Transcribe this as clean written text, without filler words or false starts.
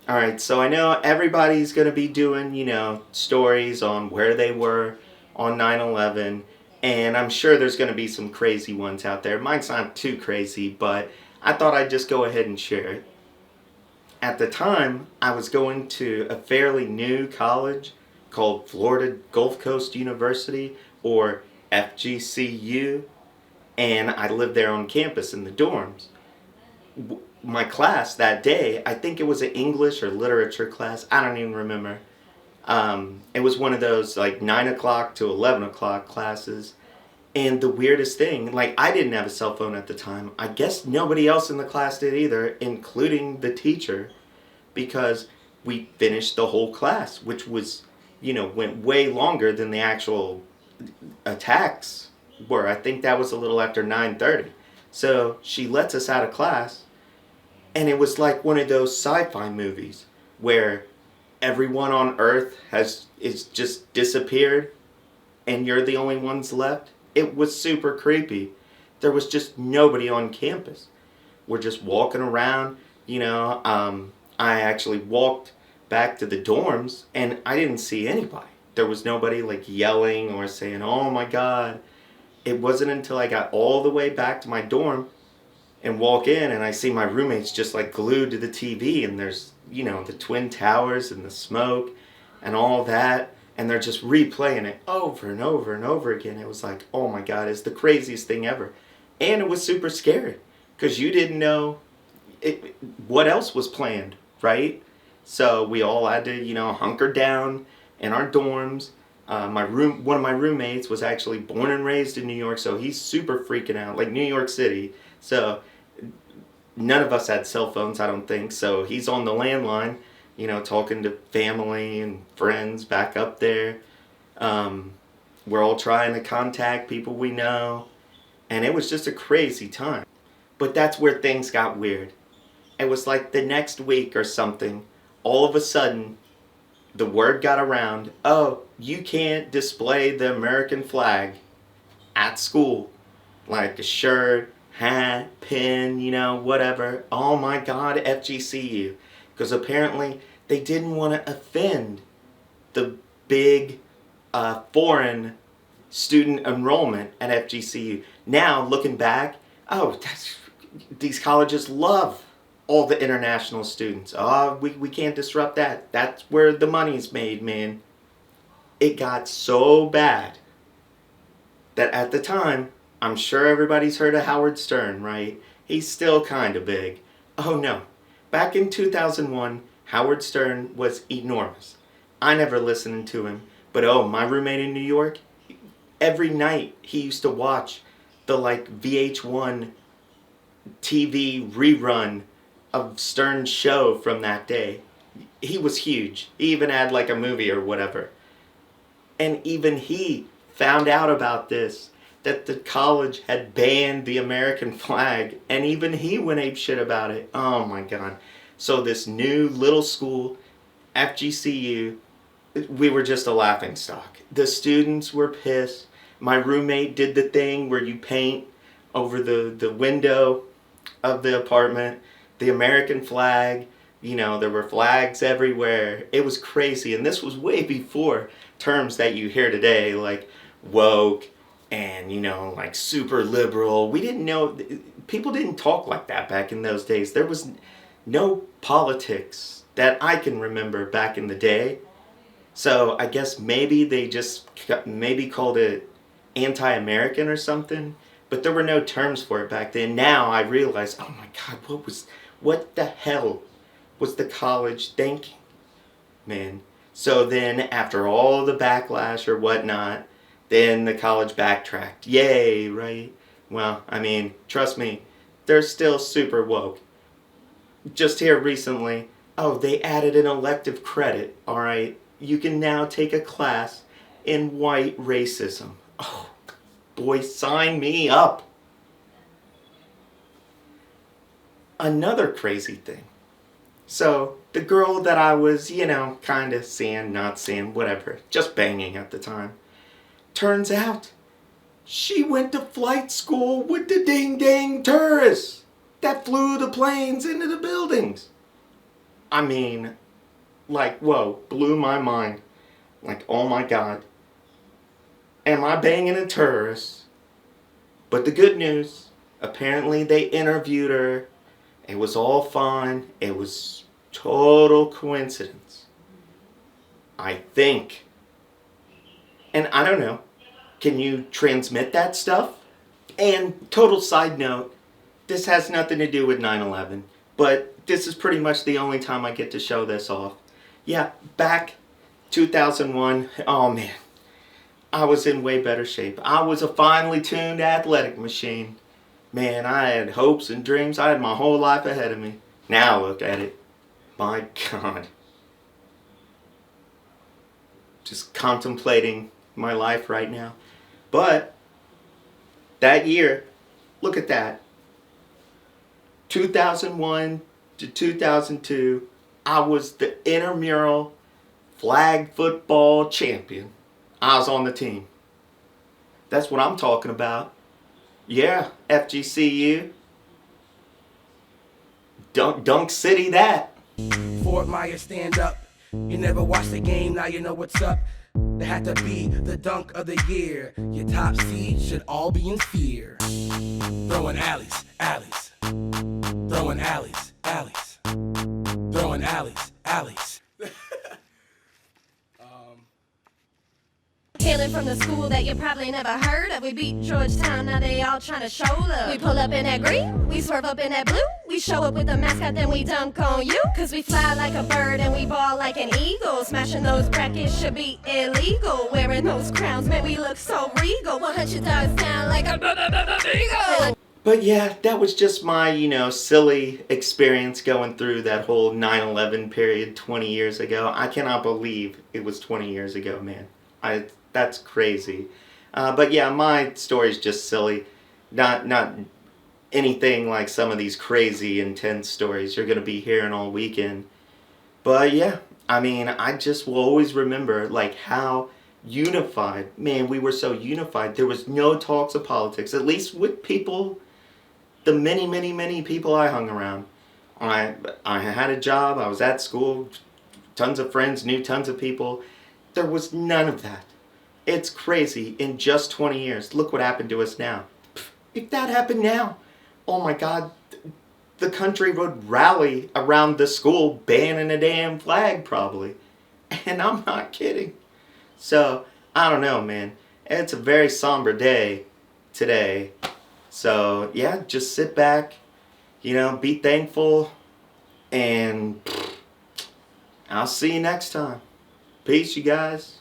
All right, so I know everybody's going to be doing, stories on where they were on 9/11, and I'm sure there's going to be some crazy ones out there. Mine's not too crazy, but I thought I'd just go ahead and share it. At the time, I was going to a fairly new college called Florida Gulf Coast University, or FGCU, and I lived there on campus in the dorms. My class that day, I think it was an English or literature class, I don't even remember. It was one of those like 9 o'clock to 11 o'clock classes. And the weirdest thing, like, I didn't have a cell phone at the time. I guess nobody else in the class did either, including the teacher, because we finished the whole class, which was, went way longer than the actual attacks were. I think that was a little after 9:30. So she lets us out of class, and it was like one of those sci-fi movies where everyone on Earth has is just disappeared and you're the only ones left. It was super creepy. There was just nobody on campus. We're just walking around, I actually walked back to the dorms and I didn't see anybody. There was nobody like yelling or saying, "Oh my god." It wasn't until I got all the way back to my dorm and walk in and I see my roommates just like glued to the TV, and there's, the Twin Towers and the smoke and all that, and they're just replaying it over and over and over again. It was like, oh my god, it's the craziest thing ever. And it was super scary because you didn't know what else was planned, right? So we all had to, hunker down in our dorms. One of my roommates was actually born and raised in New York, so he's super freaking out, like New York City. So none of us had cell phones, I don't think. So he's on the landline, talking to family and friends back up there. We're all trying to contact people we know, and it was just a crazy time. But that's where things got weird. It was like the next week or something, all of a sudden, the word got around, oh, you can't display the American flag at school. Like a shirt, hat, pin, whatever. Oh my god, FGCU. Because apparently they didn't want to offend the big foreign student enrollment at FGCU. Now, looking back, these colleges love all the international students. Oh, we can't disrupt that. That's where the money's made, man. It got so bad that at the time, I'm sure everybody's heard of Howard Stern, right? He's still kind of big. Oh no. Back in 2001, Howard Stern was enormous. I never listened to him, but oh, my roommate in New York, every night he used to watch the like VH1 TV rerun of Stern's show from that day. He was huge. He even had like a movie or whatever. And even he found out about this, that the college had banned the American flag, and even he went apeshit about it. Oh my god. So this new little school, FGCU, we were just a laughing stock. The students were pissed. My roommate did the thing where you paint over the window of the apartment the American flag. There were flags everywhere. It was crazy. And this was way before terms that you hear today, like woke and, like super liberal. We didn't know, people didn't talk like that back in those days. There was no politics that I can remember back in the day. So I guess maybe they just maybe called it anti-American or something. But there were no terms for it back then. Now I realize, oh my god, what the hell was the college thinking, man? So then, after all the backlash or whatnot, then the college backtracked. Yay, right? Well, I mean, trust me, they're still super woke. Just here recently, oh, they added an elective credit, alright? You can now take a class in white racism. Oh, boy, sign me up. Another crazy thing. So, the girl that I was, kind of seeing, not seeing, whatever, just banging at the time, turns out she went to flight school with the ding dang tourists that flew the planes into the buildings. I mean, like, whoa, blew my mind. Like, oh my God. Am I banging a terrorist? But the good news, apparently they interviewed her. It was all fine. It was total coincidence. I think. And I don't know. Can you transmit that stuff? And total side note, this has nothing to do with 9/11, but this is pretty much the only time I get to show this off. Yeah, back 2001, oh man, I was in way better shape. I was a finely tuned athletic machine. Man, I had hopes and dreams. I had my whole life ahead of me. Now look at it. My God. Just contemplating my life right now. But that year, look at that. 2001 to 2002, I was the intramural flag football champion. I was on the team. That's what I'm talking about. Yeah, FGCU. Dunk City that. Fort Myers, stand up. You never watched the game, now you know what's up. There had to be the dunk of the year. Your top seed should all be in fear. Throwing alleys, alleys. Throwing alleys, alleys. Throwing alleys, alleys. Hailing from the school that you probably never heard of. We beat Georgetown, now they all trying to show love. We pull up in that green, we swerve up in that blue. We show up with the mascot, then we dunk on you. Cause we fly like a bird and we ball like an eagle. Smashing those brackets should be illegal. Wearing those crowns, man, we look so regal. 100 dogs down like a eagle. But yeah, that was just my, silly experience going through that whole 9/11 period 20 years ago. I cannot believe it was 20 years ago, man. That's crazy. But yeah, my story's just silly. Not anything like some of these crazy, intense stories you're going to be hearing all weekend. But yeah, I mean, I just will always remember like how unified, man, we were so unified. There was no talks of politics, at least with people, the many people I hung around. I had a job, I was at school, tons of friends, knew tons of people. There was none of that. It's crazy. In just 20 years, look what happened to us now. If that happened now, oh my God, the country would rally around the school banning a damn flag probably. And I'm not kidding. So, I don't know, man. It's a very somber day today. So, yeah, just sit back, be thankful, and I'll see you next time. Peace, you guys.